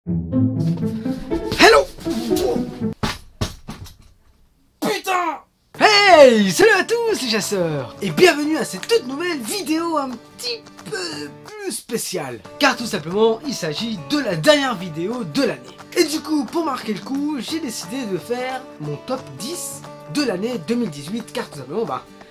Hello! Putain! Hey! Salut à tous les chasseurs! Et bienvenue à cette toute nouvelle vidéo un petit peu plus spéciale. Car tout simplement, il s'agit de la dernière vidéo de l'année. Et du coup, pour marquer le coup, j'ai décidé de faire mon top 10 de l'année 2018. Car tout simplement,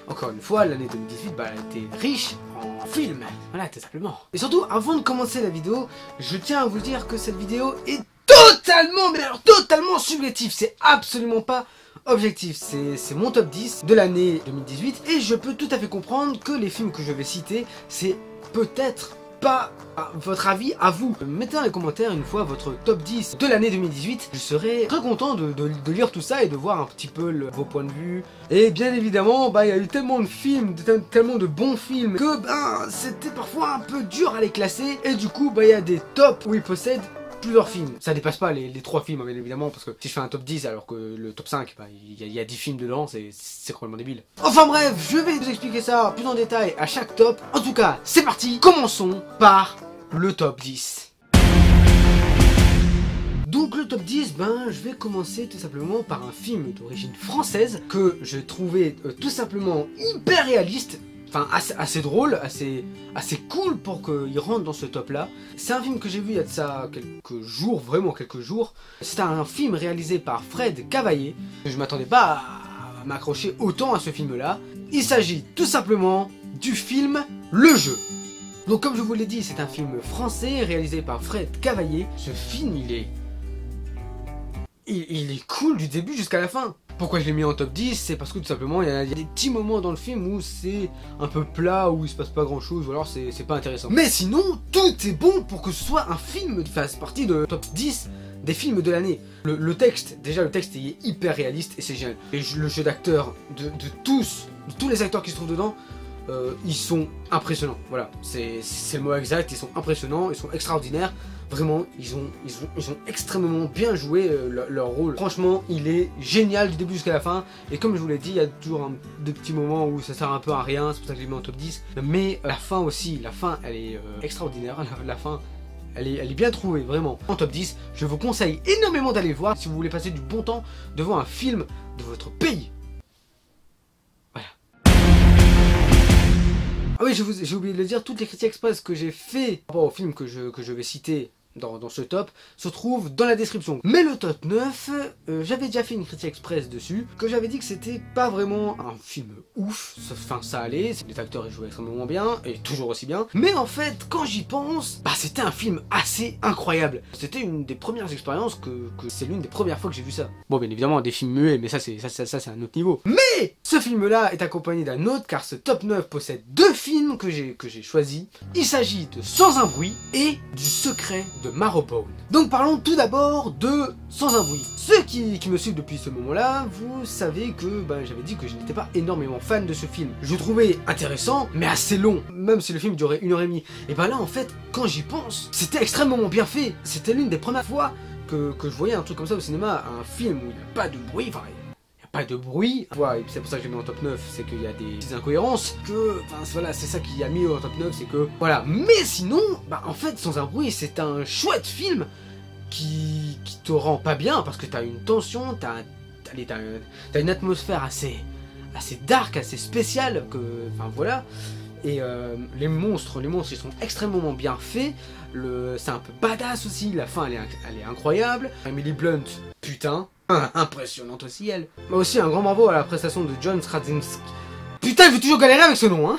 encore une fois, l'année 2018, elle était riche en films. Voilà, tout simplement. Et surtout, avant de commencer la vidéo, je tiens à vous dire que cette vidéo est totalement, mais alors totalement subjective. C'est absolument pas objectif. C'est mon top 10 de l'année 2018. Et je peux tout à fait comprendre que les films que je vais citer, c'est peut-être pas votre avis à vous. Mettez dans les commentaires une fois votre top 10 de l'année 2018. Je serais très content de lire tout ça et de voir un petit peu vos points de vue. Et bien évidemment, il y a eu tellement de films, tellement de bons films que c'était parfois un peu dur à les classer. Et du coup, il y a des tops où ils possèdent plusieurs films. Ça dépasse pas les 3 films, bien évidemment, parce que si je fais un top 10 alors que le top 5, il y a 10 films dedans, c'est complètement débile. Enfin bref, je vais vous expliquer ça plus en détail à chaque top. En tout cas, c'est parti. Commençons par le top 10. Donc le top 10, je vais commencer tout simplement par un film d'origine française que je trouvais tout simplement hyper réaliste. Enfin, assez drôle, assez cool pour qu'il rentre dans ce top là. C'est un film que j'ai vu il y a de ça quelques jours, vraiment quelques jours. C'est un film réalisé par Fred Cavaillé. Je m'attendais pas à m'accrocher autant à ce film là. Il s'agit tout simplement du film Le Jeu. Donc comme je vous l'ai dit, c'est un film français réalisé par Fred Cavaillé. Ce film, il est cool du début jusqu'à la fin. Pourquoi je l'ai mis en top 10? C'est parce que tout simplement il y a des petits moments dans le film où c'est un peu plat, où il se passe pas grand chose, ou alors c'est pas intéressant. Mais sinon, tout est bon pour que ce soit un film qui fasse partie de top 10 des films de l'année. Le texte, déjà le texte est hyper réaliste et c'est génial. Et le jeu d'acteurs de tous les acteurs qui se trouvent dedans, ils sont impressionnants. Voilà, c'est le mot exact, ils sont impressionnants, ils sont extraordinaires. Vraiment, ils ont extrêmement bien joué leur rôle. Franchement, il est génial du début jusqu'à la fin. Et comme je vous l'ai dit, il y a toujours des petits moments où ça sert un peu à rien. C'est pour ça que je l'ai mis en top 10. Mais la fin aussi, la fin, elle est extraordinaire. La fin, elle est bien trouvée, vraiment. En top 10, je vous conseille énormément d'aller le voir si vous voulez passer du bon temps devant un film de votre pays. Voilà. Ah oui, j'ai oublié de le dire, toutes les critiques express que j'ai fait par rapport au film que je vais citer dans ce top se trouve dans la description. Mais le top 9, j'avais déjà fait une critique express dessus, que j'avais dit que c'était pas vraiment un film ouf, enfin ça allait, les acteurs ils jouaient extrêmement bien, et toujours aussi bien, mais en fait quand j'y pense, c'était un film assez incroyable. C'était une des premières expériences que c'est l'une des premières fois que j'ai vu ça. Bon bien évidemment des films muets, mais ça c'est un autre niveau. Mais ce film là est accompagné d'un autre, car ce top 9 possède 2 films que j'ai choisis. Il s'agit de Sans un bruit et du Secret de Marrowbone. Donc parlons tout d'abord de Sans un bruit. Ceux qui me suivent depuis ce moment-là, vous savez que j'avais dit que je n'étais pas énormément fan de ce film. Je le trouvais intéressant, mais assez long, même si le film durait 1h30. Et là en fait, quand j'y pense, c'était extrêmement bien fait. C'était l'une des premières fois que je voyais un truc comme ça au cinéma, un film où il n'y a pas de bruit, pas de bruit. Ouais, c'est pour ça que j'ai mis en top 9, c'est qu'il y a des incohérences, voilà, c'est ça qui a mis en top 9, c'est que, voilà. Mais sinon, en fait, Sans un bruit, c'est un chouette film qui te rend pas bien, parce que t'as une tension, t'as une atmosphère assez dark, assez spéciale, voilà. Et les monstres, ils sont extrêmement bien faits, c'est un peu badass aussi, la fin, elle est incroyable. Emily Blunt, putain, impressionnante aussi elle. Mais aussi un grand bravo à la prestation de John Krasinski. Putain, je vais toujours galérer avec ce nom, hein.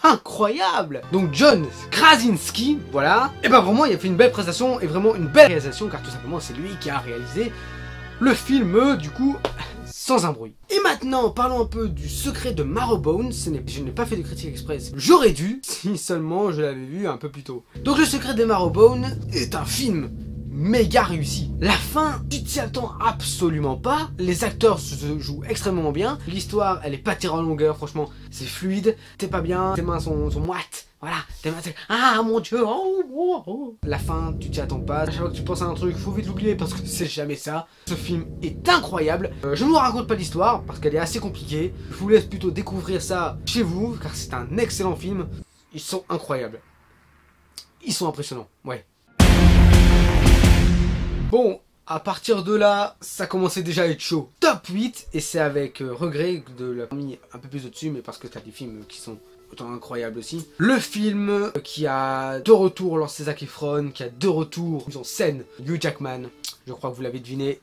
Incroyable. Donc John Krasinski, voilà. Et vraiment, il a fait une belle prestation et vraiment une belle réalisation, car tout simplement, c'est lui qui a réalisé le film, du coup, Sans un bruit. Et maintenant, parlons un peu du Secret de Marrowbone. Je n'ai pas fait de critique express. J'aurais dû, si seulement je l'avais vu un peu plus tôt. Donc le Secret de Marrowbone est un film méga réussi. La fin, tu t'y attends absolument pas. Les acteurs se jouent extrêmement bien. L'histoire, elle est pas tirée en longueur, franchement, c'est fluide. T'es pas bien, tes mains sont moites. Voilà, tes mains, ah mon dieu, oh. La fin, tu t'y attends pas. À chaque fois que tu penses à un truc, faut vite l'oublier parce que c'est jamais ça. Ce film est incroyable. Je ne vous raconte pas l'histoire parce qu'elle est assez compliquée. Je vous laisse plutôt découvrir ça chez vous, car c'est un excellent film. Ils sont incroyables. Ils sont impressionnants, ouais. Bon, à partir de là, ça commençait déjà à être chaud. Top 8, et c'est avec regret de l'avoir mis un peu plus au-dessus, mais parce que t'as des films qui sont autant incroyables aussi. Le film qui a de retour lancé Zac Efron, qui a de retour en scène Hugh Jackman. Je crois que vous l'avez deviné.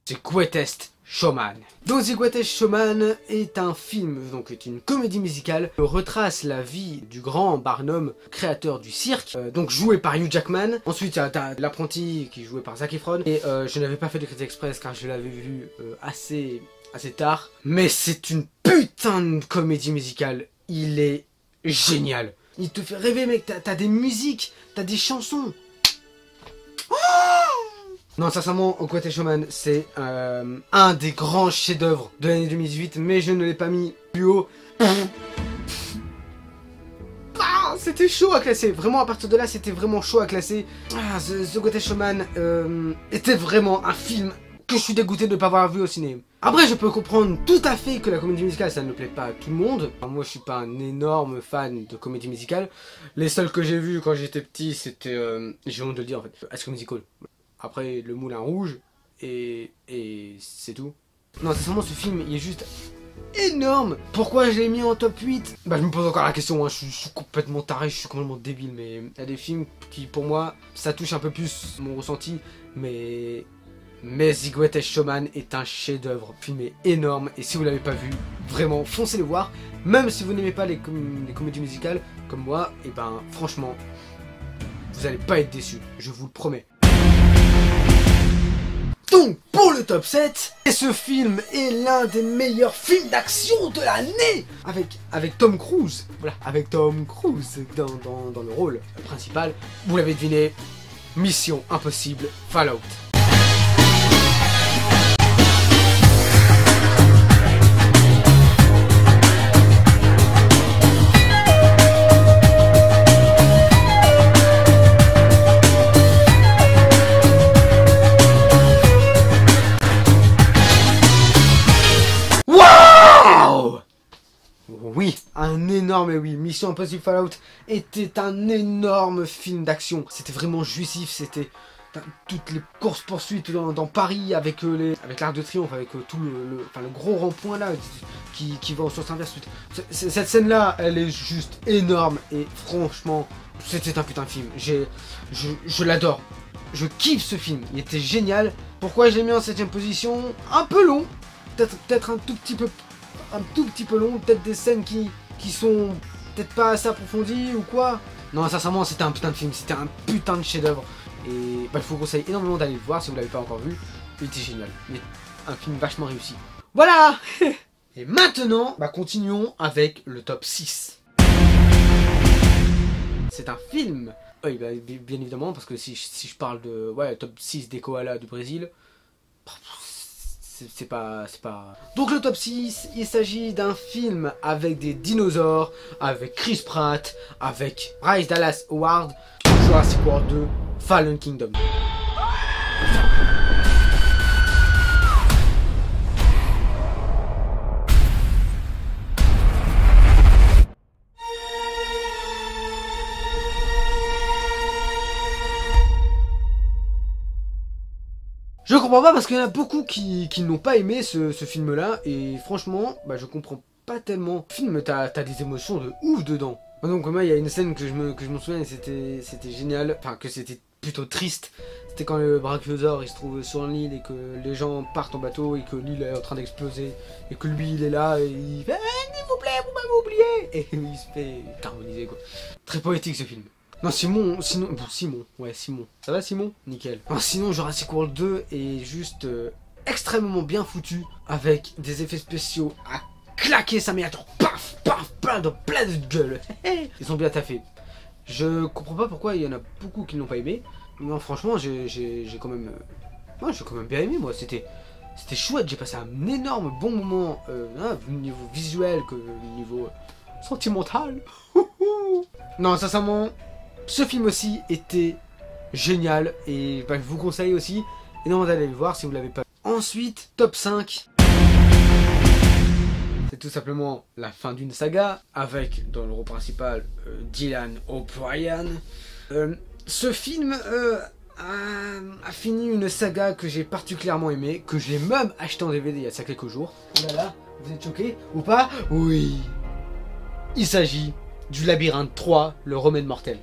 The Greatest Showman. Donc The Greatest Showman est un film, donc est une comédie musicale, retrace la vie du grand Barnum, créateur du cirque, donc joué par Hugh Jackman. Ensuite, t'as l'apprenti qui est joué par Zac Efron. Et je n'avais pas fait de critique express car je l'avais vu assez tard. Mais c'est une putain de comédie musicale. Il est génial. Il te fait rêver, mec. T'as des musiques, t'as des chansons. Non, sincèrement, The Greatest Showman, c'est un des grands chefs-d'œuvre de l'année 2018, mais je ne l'ai pas mis plus haut. Ah, c'était chaud à classer. Vraiment, à partir de là, c'était vraiment chaud à classer. Ah, The Greatest Showman était vraiment un film que je suis dégoûté de ne pas avoir vu au ciné. Après, je peux comprendre tout à fait que la comédie musicale, ça ne plaît pas à tout le monde. Enfin, moi, je suis pas un énorme fan de comédie musicale. Les seuls que j'ai vus quand j'étais petit, c'était... j'ai honte de le dire, en fait. High School Musical. Après, Le Moulin Rouge, et c'est tout. Non, sincèrement, ce film, il est juste énorme. Pourquoi je l'ai mis en top 8? Bah, je me pose encore la question, hein. Je suis complètement taré, je suis complètement débile, mais il y a des films qui, pour moi, ça touche un peu plus mon ressenti, mais The Greatest Showman est un chef-d'œuvre. Le film est énorme, et si vous l'avez pas vu, vraiment, foncez le voir. Même si vous n'aimez pas les comédies musicales, comme moi, et ben, franchement, vous allez pas être déçus, je vous le promets. Donc, pour le top 7, et ce film est l'un des meilleurs films d'action de l'année, avec Tom Cruise. Voilà, avec Tom Cruise dans le rôle principal. Vous l'avez deviné, Mission Impossible Fallout. Oui, un énorme oui. Mission Impossible Fallout était un énorme film d'action. C'était vraiment jouissif, c'était toutes les courses-poursuites dans Paris avec l'Arc de Triomphe, avec tout le gros rond-point là qui va au sens inverse. Cette scène-là, elle est juste énorme et franchement, c'était un putain de film. Je l'adore. Je kiffe ce film, il était génial. Pourquoi je l'ai mis en 7ème position? Un peu long, peut-être un tout petit peu long, peut-être des scènes qui sont peut-être pas assez approfondies ou quoi. Non, sincèrement, c'était un putain de film, c'était un putain de chef-d'œuvre. Et bah, je vous conseille énormément d'aller le voir si vous l'avez pas encore vu. Il était génial, mais un film vachement réussi. Voilà. Et maintenant, bah, continuons avec le top 6. C'est un film. Oui, bah, bien évidemment, parce que si je parle de top 6 des koalas du Brésil, c'est pas... Donc le top 6, il s'agit d'un film avec des dinosaures, avec Chris Pratt, avec Bryce Dallas Howard, Jurassic World 2, Fallen Kingdom. Je comprends pas parce qu'il y en a beaucoup qui n'ont pas aimé ce film-là, et franchement, bah, je comprends pas tellement. Le film, t'as des émotions de ouf dedans. Donc moi, il y a une scène que je m'en souviens et c'était génial, enfin que c'était plutôt triste. C'était quand le brachiosaure il se trouve sur l'île et que les gens partent en bateau et que l'île est en train d'exploser et que lui il est là et il fait s'il vous plaît, vous m'avez oublié, et il se fait carboniser quoi. Très poétique ce film. Non, Simon. Ça va, Simon? Nickel. Non, sinon, Jurassic World 2 est juste extrêmement bien foutu, avec des effets spéciaux à claquer sa mère, genre paf, paf, plein de gueule. Ils sont bien taffés. Je comprends pas pourquoi il y en a beaucoup qui n'ont pas aimé. Non, franchement, j'ai quand même... moi, j'ai quand même bien aimé, moi. C'était chouette, j'ai passé un énorme bon moment, au niveau visuel, que au niveau sentimental. Non, sincèrement, ce film aussi était génial et bah, je vous conseille aussi énormément d'aller le voir si vous l'avez pas vu. Ensuite, top 5. C'est tout simplement la fin d'une saga avec dans le rôle principal Dylan O'Brien. Ce film a fini une saga que j'ai particulièrement aimée, que j'ai même acheté en DVD il y a ça quelques jours. Oh là là, vous êtes choqués ou pas? Oui. Il s'agit du Labyrinthe 3, le remède mortel.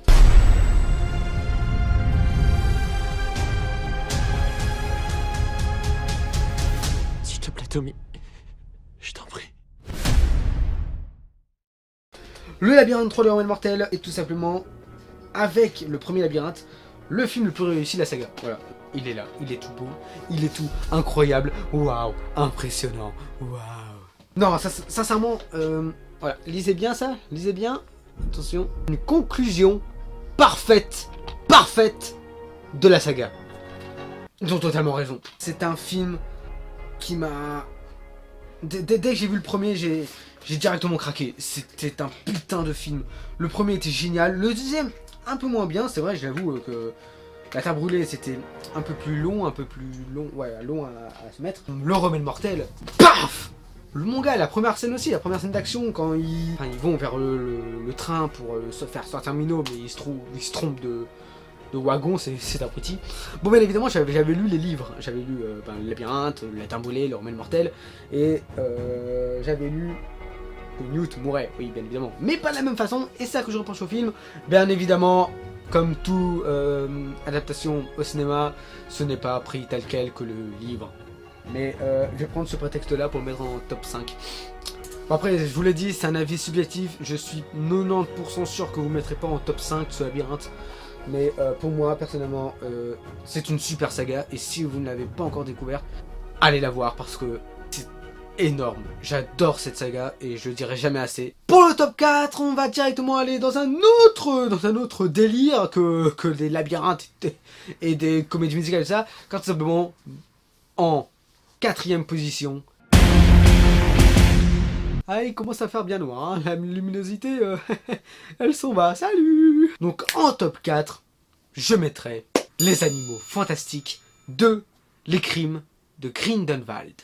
S'il te plaît, Tommy, je t'en prie. Le Labyrinthe 3, le remède mortel est tout simplement, avec le premier labyrinthe, le film le plus réussi de la saga. Voilà, il est là, il est tout beau, il est tout incroyable, waouh, impressionnant, waouh. Non, ça, sincèrement, voilà, lisez bien ça, lisez bien, attention, une conclusion parfaite de la saga. Ils ont totalement raison. C'est un film qui m'a... Dès que j'ai vu le premier, j'ai directement craqué. C'était un putain de film. Le premier était génial, le deuxième... un peu moins bien, c'est vrai, j'avoue que la Terre brûlée c'était un peu plus long, ouais, long à se mettre. Le remède mortel, paf! Le manga, la première scène aussi, la première scène d'action quand ils vont vers le train pour se faire sortir Mino, mais ils se trompent de wagon, c'est un petit. Bon, bien évidemment, j'avais lu les livres, j'avais lu le labyrinthe, la Terre brûlée, le remède mortel, et j'avais lu que Newt mourrait, oui, bien évidemment, mais pas de la même façon, et ça que je reproche au film, bien évidemment, comme tout adaptation au cinéma, ce n'est pas pris tel quel que le livre. Mais je vais prendre ce prétexte-là pour le mettre en top 5. Bon, après, je vous l'ai dit, c'est un avis subjectif, je suis 90% sûr que vous ne mettrez pas en top 5 ce labyrinthe. Mais pour moi, personnellement, c'est une super saga, et si vous ne l'avez pas encore découvert, allez la voir parce que énorme, j'adore cette saga et je le dirai jamais assez. Pour le top 4, on va directement aller dans un autre délire que des labyrinthes et des comédies musicales et ça, quand tout simplement en 4ème position. Ah, il commence à faire bien noir, hein. La luminosité, elle s'en va, salut. Donc en top 4, je mettrai Les Animaux Fantastiques 2, Les Crimes de Grindelwald.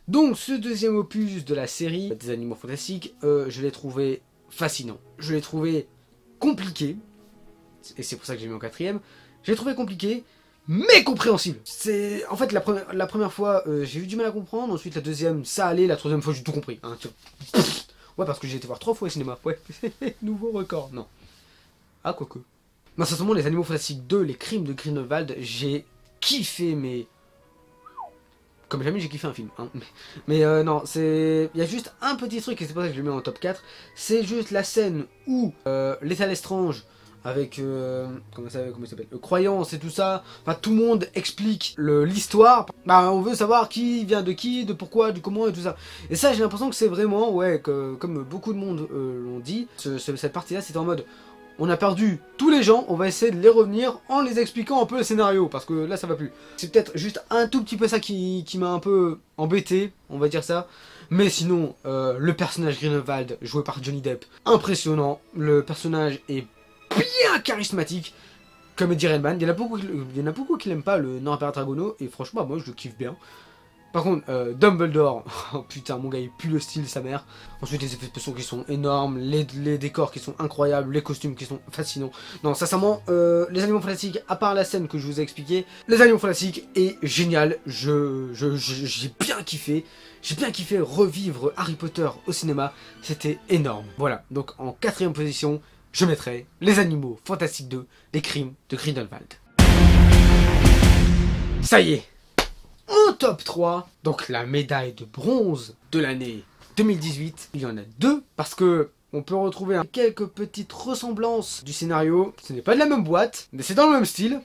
Donc ce deuxième opus de la série des Animaux Fantastiques, je l'ai trouvé fascinant. Je l'ai trouvé compliqué, et c'est pour ça que j'ai mis en 4ème. Je l'ai trouvé compliqué, mais compréhensible. C'est en fait la première fois, j'ai eu du mal à comprendre. Ensuite la deuxième, ça allait. La troisième fois, j'ai tout compris. Hein, ouais, parce que j'ai été voir 3 fois au cinéma. Ouais, nouveau record. Non. Ah, quoique. Non, sincèrement, Les Animaux Fantastiques 2, Les Crimes de Grindelwald, j'ai kiffé, mais... comme jamais j'ai kiffé un film. Hein. Mais non, c'est... il y a juste un petit truc, et c'est pour ça que je le mets en top 4. C'est juste la scène où l'état Lestrange, avec... comment ça s'appelle, croyance et tout ça, enfin tout le monde explique l'histoire. Bah, on veut savoir qui vient de qui, de pourquoi, du comment et tout ça. Et ça, j'ai l'impression que c'est vraiment, ouais, que, comme beaucoup de monde l'ont dit, cette partie-là, c'était en mode... on a perdu tous les gens, on va essayer de les revenir en les expliquant un peu le scénario, parce que là ça va plus. C'est peut-être juste un tout petit peu ça qui m'a un peu embêté, on va dire ça. Mais sinon, le personnage Grindelwald, joué par Johnny Depp, impressionnant. Le personnage est bien charismatique, comme Eddie Redmayne. Il y en a beaucoup qui l'aiment pas, le Norbert Dragono, et franchement, moi je le kiffe bien. Par contre, Dumbledore, oh putain, mon gars, il pue le style, sa mère. Ensuite, les effets spéciaux qui sont énormes, les décors qui sont incroyables, les costumes qui sont fascinants. Non, sincèrement, Les Animaux Fantastiques, à part la scène que je vous ai expliquée, Les Animaux Fantastiques est génial. J'ai bien kiffé. J'ai bien kiffé revivre Harry Potter au cinéma. C'était énorme. Voilà, donc en 4ème position, je mettrai Les Animaux Fantastiques 2, Les Crimes de Grindelwald. Ça y est. En top 3, donc la médaille de bronze de l'année 2018, il y en a 2, parce que on peut retrouver quelques petites ressemblances du scénario. Ce n'est pas de la même boîte, mais c'est dans le même style.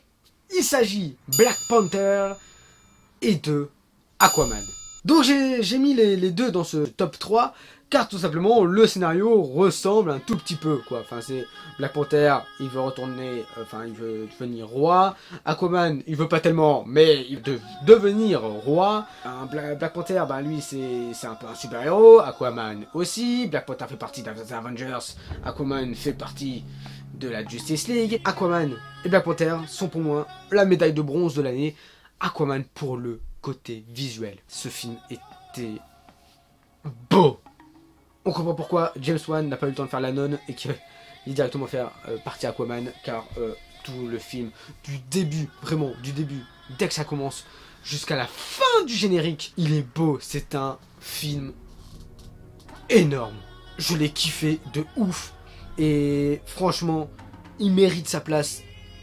Il s'agit Black Panther et de Aquaman. Donc j'ai mis les deux dans ce top 3, car tout simplement le scénario ressemble un tout petit peu quoi. Enfin c'est Black Panther, il veut retourner, enfin il veut devenir roi. Aquaman, il veut pas tellement, mais il veut devenir roi. Black Panther, bah lui c'est un peu un super héros. Aquaman aussi. Black Panther fait partie des Avengers. Aquaman fait partie de la Justice League. Aquaman et Black Panther sont pour moi la médaille de bronze de l'année. Aquaman pour le côté visuel. Ce film était beau. On comprend pourquoi James Wan n'a pas eu le temps de faire la nonne et qu'il est directement faire partie Aquaman, car tout le film, du début, vraiment du début, dès que ça commence, jusqu'à la fin du générique, il est beau. C'est un film énorme. Je l'ai kiffé de ouf. Et franchement, il mérite sa place,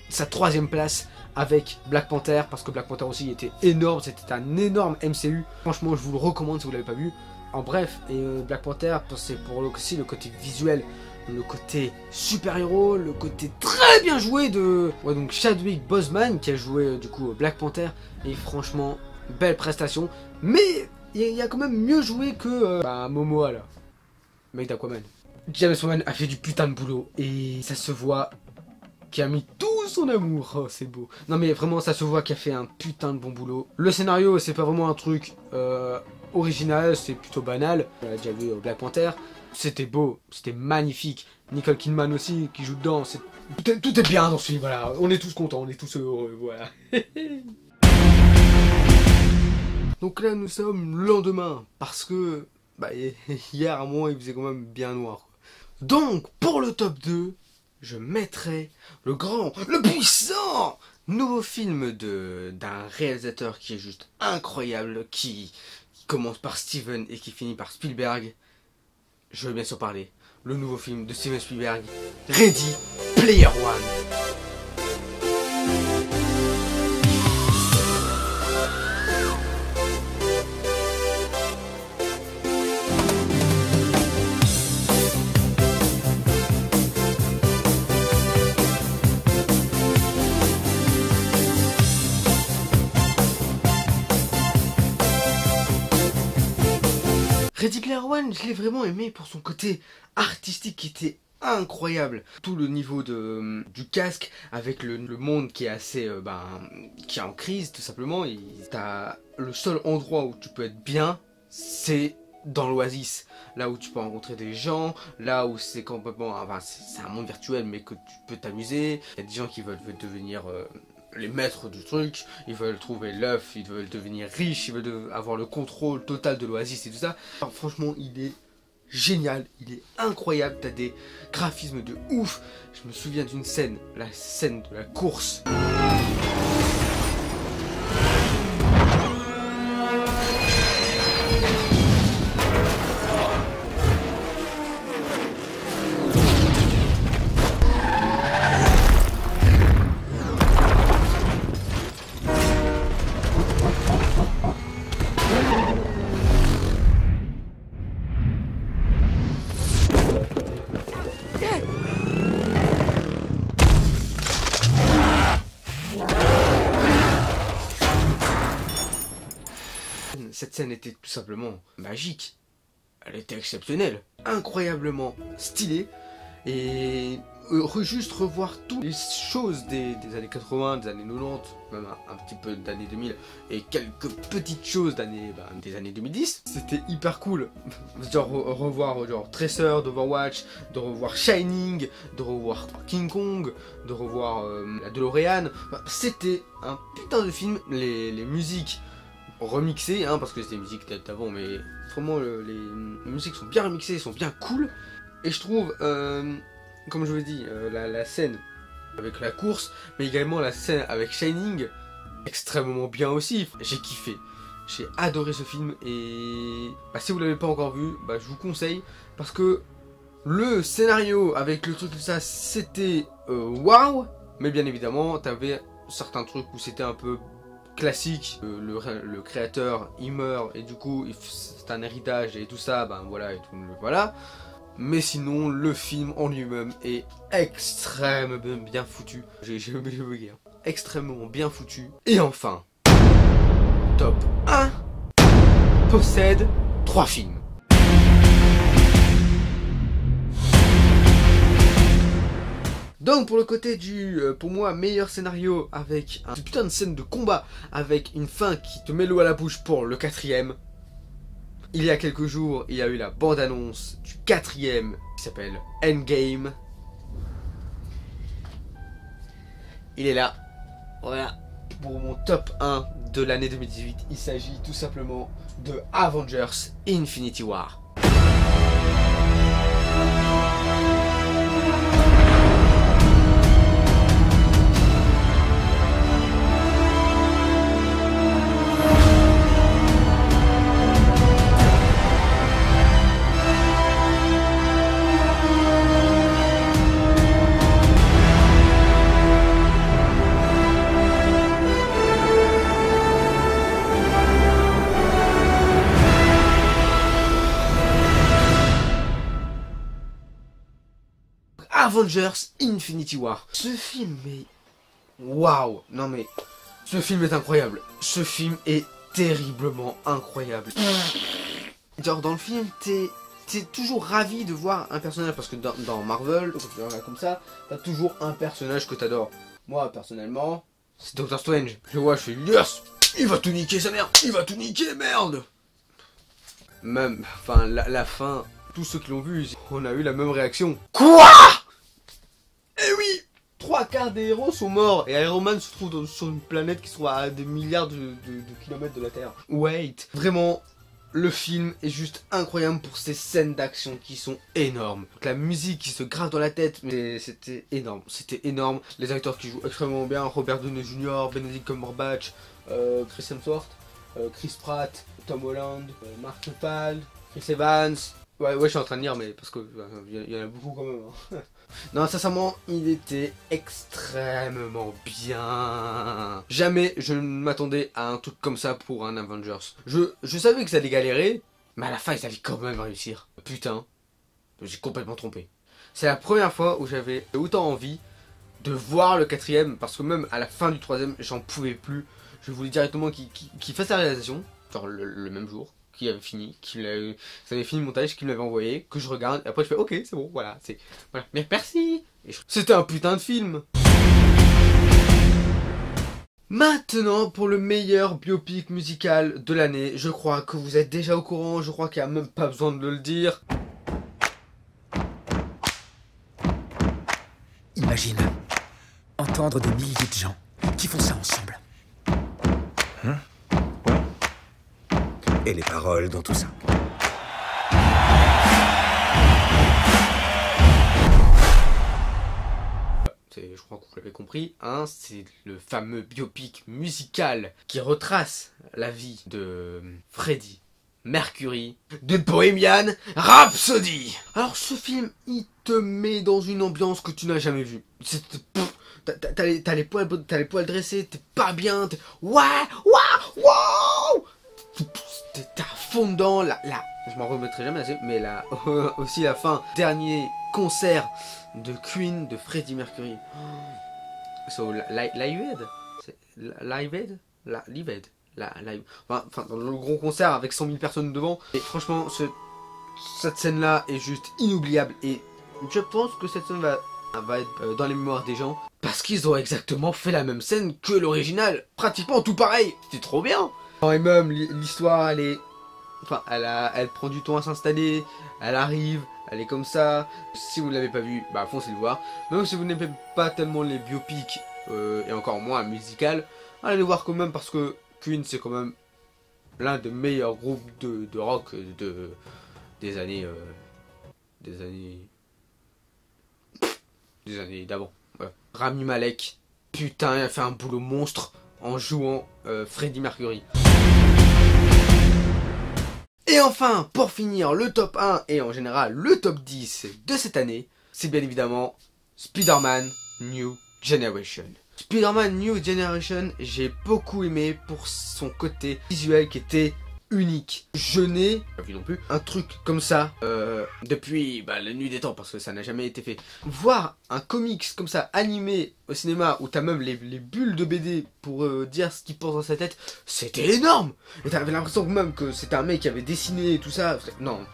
sa 3e place avec Black Panther, parce que Black Panther aussi était énorme, c'était un énorme MCU. Franchement, je vous le recommande si vous l'avez pas vu. En bref, et Black Panther, c'est pour aussi le côté visuel, le côté super-héros, le côté très bien joué de donc Chadwick Boseman qui a joué du coup Black Panther. Et franchement, belle prestation. Mais il y a quand même mieux joué que Momoa là, mec d'Aquaman. James Wan a fait du putain de boulot et ça se voit qu'il a mis tout son amour. Oh, c'est beau. Non mais vraiment, ça se voit qu'il a fait un putain de bon boulot. Le scénario, c'est pas vraiment un truc original, c'est plutôt banal. On a déjà vu Black Panther. C'était beau, c'était magnifique. Nicole Kidman aussi qui joue dedans. Tout est bien dans ce film, voilà. On est tous contents, on est tous heureux, voilà. Donc là, nous sommes le lendemain parce que hier à moi, il faisait quand même bien noir. Donc, pour le top 2, je mettrai le grand, le puissant nouveau film d'un réalisateur qui est juste incroyable, qui commence par Steven et qui finit par Spielberg. Je veux bien sûr parler. Le nouveau film de Steven Spielberg, Ready Player One. Ready Player One, je l'ai vraiment aimé pour son côté artistique qui était incroyable. Tout le niveau du casque avec le monde qui est assez qui est en crise tout simplement. T'as le seul endroit où tu peux être bien, c'est dans l'Oasis, là où tu peux rencontrer des gens, là où c'est complètement, c'est un monde virtuel mais que tu peux t'amuser. Il y a des gens qui veulent devenir les maîtres du truc, ils veulent trouver l'œuf, ils veulent devenir riches, ils veulent avoir le contrôle total de l'Oasis et tout ça. Alors, franchement, il est génial, il est incroyable, t'as des graphismes de ouf. Je me souviens d'une scène, la scène de la course. Cette scène était tout simplement magique. Elle était exceptionnelle, incroyablement stylée. Et juste revoir toutes les choses des années 80, des années 90, même un petit peu d'années 2000, et quelques petites choses des années 2010, c'était hyper cool. Genre revoir Tracer d'Overwatch, de revoir Shining, de revoir King Kong, de revoir la DeLorean. C'était un putain de film. Les musiques remixées, parce que c'était des musiques d'avant, mais vraiment les musiques sont bien remixées, sont bien cool. Et je trouve, comme je vous ai dit, la scène avec la course, mais également la scène avec Shining, extrêmement bien aussi. J'ai kiffé, j'ai adoré ce film. Et si vous l'avez pas encore vu, je vous conseille, parce que le scénario avec le truc tout ça, c'était waouh. Mais bien évidemment, t'avais certains trucs où c'était un peu classique. Le créateur il meurt et du coup c'est un héritage et tout ça, voilà, et tout, voilà. Mais sinon le film en lui-même est extrêmement bien foutu. J'ai bugué, extrêmement bien foutu. Et enfin, top 1 possède 3 films. Donc pour le côté du, pour moi, meilleur scénario avec une putain de scène de combat, avec une fin qui te met l'eau à la bouche pour le 4ème. Il y a quelques jours, il y a eu la bande-annonce du 4ème qui s'appelle Endgame. Il est là, voilà, pour mon top 1 de l'année 2018. Il s'agit tout simplement de Avengers Infinity War. Avengers Infinity War. Ce film est... Waouh. Non mais... Ce film est incroyable. Ce film est terriblement incroyable. Genre dans le film, t'es toujours ravi de voir un personnage. Parce que dans Marvel, comme ça, t'as toujours un personnage que t'adores. Moi, personnellement, c'est Doctor Strange. Je vois, je fais yes. Il va tout niquer sa mère. Il va tout niquer, merde. Même, enfin, la fin... Tous ceux qui l'ont vu, on a eu la même réaction. Quoi? Eh oui! 3/4 des héros sont morts et Iron Man se trouve sur une planète qui soit à des milliards de kilomètres de la Terre. Wait! Vraiment, le film est juste incroyable pour ces scènes d'action qui sont énormes. La musique qui se grave dans la tête, mais c'était énorme. C'était énorme. Les acteurs qui jouent extrêmement bien, Robert Downey Jr., Benedict Cumberbatch, Chris Hemsworth, Chris Pratt, Tom Holland, Mark Ruffalo, Chris Evans. Ouais, je suis en train de lire, mais parce que il y en a beaucoup quand même. Hein. Non, sincèrement, il était extrêmement bien. Jamais je ne m'attendais à un truc comme ça pour un Avengers. Je savais que ça allait galérer, mais à la fin, ils allaient quand même réussir. Putain, j'ai complètement trompé. C'est la première fois où j'avais autant envie de voir le 4ème, parce que même à la fin du 3ème, j'en pouvais plus. Je voulais directement qu'il fasse la réalisation, genre le même jour. Qui avait fini, ça avait fini le montage, qu'il m'avait envoyé, que je regarde, et après je fais ok, c'est bon, voilà, voilà, mais merci. C'était un putain de film. Maintenant, pour le meilleur biopic musical de l'année, je crois que vous êtes déjà au courant, je crois qu'il n'y a même pas besoin de le dire. Imagine, entendre des milliers de gens qui font ça ensemble. Et les paroles dans tout ça. Je crois que vous l'avez compris, hein, c'est le fameux biopic musical qui retrace la vie de Freddie Mercury de Bohemian Rhapsody. Alors ce film, il te met dans une ambiance que tu n'as jamais vue. T'as les poils dressés, t'es pas bien, ouais, t'es à fond dedans, je m'en remettrai jamais assez, mais aussi la fin, dernier concert de Queen de Freddie Mercury. So, Live Aid, enfin, dans le gros concert avec 100 000 personnes devant. Et franchement, cette scène-là est juste inoubliable. Et je pense que cette scène va être dans les mémoires des gens. Parce qu'ils ont exactement fait la même scène que l'original. Pratiquement tout pareil. C'était trop bien. Et même l'histoire, elle est... Enfin, elle prend du temps à s'installer. Elle arrive, elle est comme ça. Si vous ne l'avez pas vu, bah foncez le voir. Même si vous n'aimez pas tellement les biopics, et encore moins un musical, allez le voir quand même parce que Queen c'est quand même l'un des meilleurs groupes de rock des années d'avant. Ouais. Rami Malek, putain, il a fait un boulot monstre en jouant Freddie Mercury. Et enfin, pour finir, le top 1 et en général le top 10 de cette année, c'est bien évidemment Spider-Man New Generation. Spider-Man New Generation, j'ai beaucoup aimé pour son côté visuel qui était unique. Je n'ai pas vu non plus un truc comme ça depuis la nuit des temps parce que ça n'a jamais été fait. Voir un comics comme ça animé au cinéma où t'as même les bulles de BD pour dire ce qu'il pense dans sa tête, c'était énorme. Et t'avais l'impression même que c'était un mec qui avait dessiné et tout ça. Non,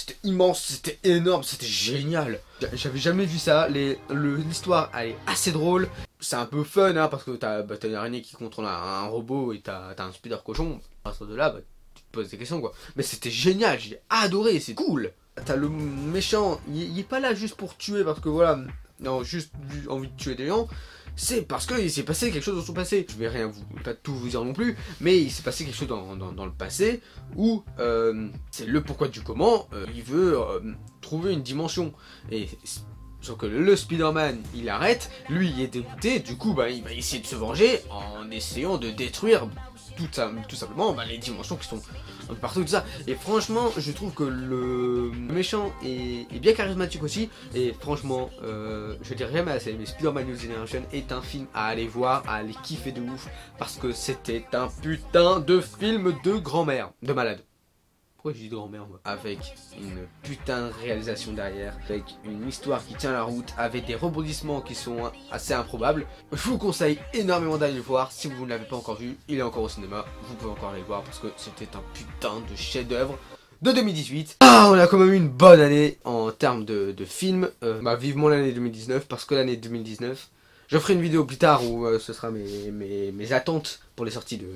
c'était immense, c'était énorme, c'était génial. J'avais jamais vu ça, l'histoire elle est assez drôle. C'est un peu fun hein, parce que t'as une araignée qui contrôle un robot et t'as un spider cochon. À partir de là, bah, tu te poses des questions quoi. Mais c'était génial, j'ai adoré, c'est cool. T'as le méchant, il est pas là juste pour tuer parce que voilà, non, juste envie de tuer des gens. C'est parce qu'il s'est passé quelque chose dans son passé. Je vais pas tout vous dire non plus, mais il s'est passé quelque chose dans le passé où c'est le pourquoi du comment. Il veut trouver une dimension. Et sauf que le Spider-Man, il arrête, lui il est dégoûté, du coup bah, il va essayer de se venger en essayant de détruire tout simplement bah, les dimensions qui sont un peu partout, tout ça. Et franchement, je trouve que le méchant est bien charismatique aussi. Et franchement, je dirais jamais assez, mais Spider-Man New Generation est un film à aller voir, à aller kiffer de ouf. Parce que c'était un putain de film de grand-mère, de malade. Pourquoi je dis de grand-mère moi ? Avec une putain de réalisation derrière, avec une histoire qui tient la route, avec des rebondissements qui sont assez improbables. Je vous conseille énormément d'aller le voir. Si vous ne l'avez pas encore vu, il est encore au cinéma. Vous pouvez encore aller le voir parce que c'était un putain de chef-d'œuvre de 2018. Ah, on a quand même eu une bonne année en termes de films. Bah, vivement l'année 2019 parce que l'année 2019... Je ferai une vidéo plus tard où ce sera mes attentes pour les sorties du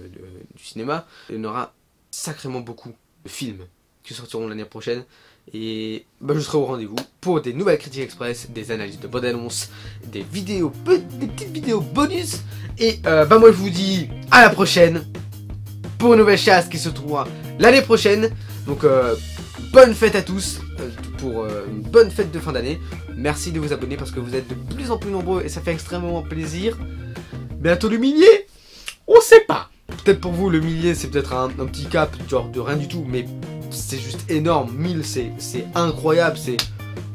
cinéma. Il y en aura sacrément beaucoup de films qui sortiront l'année prochaine et bah, je serai au rendez-vous pour des nouvelles critiques express, des analyses de bonnes annonces, des petites vidéos bonus et bah moi je vous dis à la prochaine pour une nouvelle chasse qui se trouvera l'année prochaine. Donc bonne fête à tous pour une bonne fête de fin d'année. Merci de vous abonner parce que vous êtes de plus en plus nombreux et ça fait extrêmement plaisir. Bientôt le millier, on sait pas. Peut-être pour vous le millier c'est peut-être un petit cap genre de rien du tout, mais c'est juste énorme. 1000 c'est incroyable,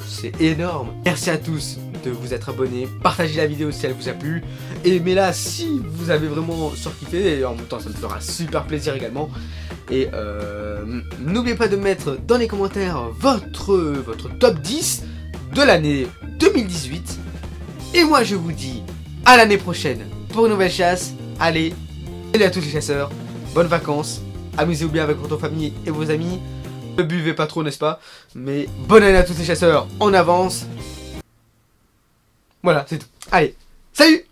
c'est énorme. Merci à tous de vous être abonnés, partagez la vidéo si elle vous a plu, aimez-la si vous avez vraiment surkiffé et en même temps ça me fera super plaisir également. Et n'oubliez pas de mettre dans les commentaires votre top 10 de l'année 2018. Et moi je vous dis à l'année prochaine pour une nouvelle chasse. Allez, salut à tous les chasseurs, bonnes vacances, amusez-vous bien avec votre famille et vos amis. Ne buvez pas trop, n'est-ce pas? Mais bonne année à tous les chasseurs en avance. Voilà, c'est tout. Allez, salut!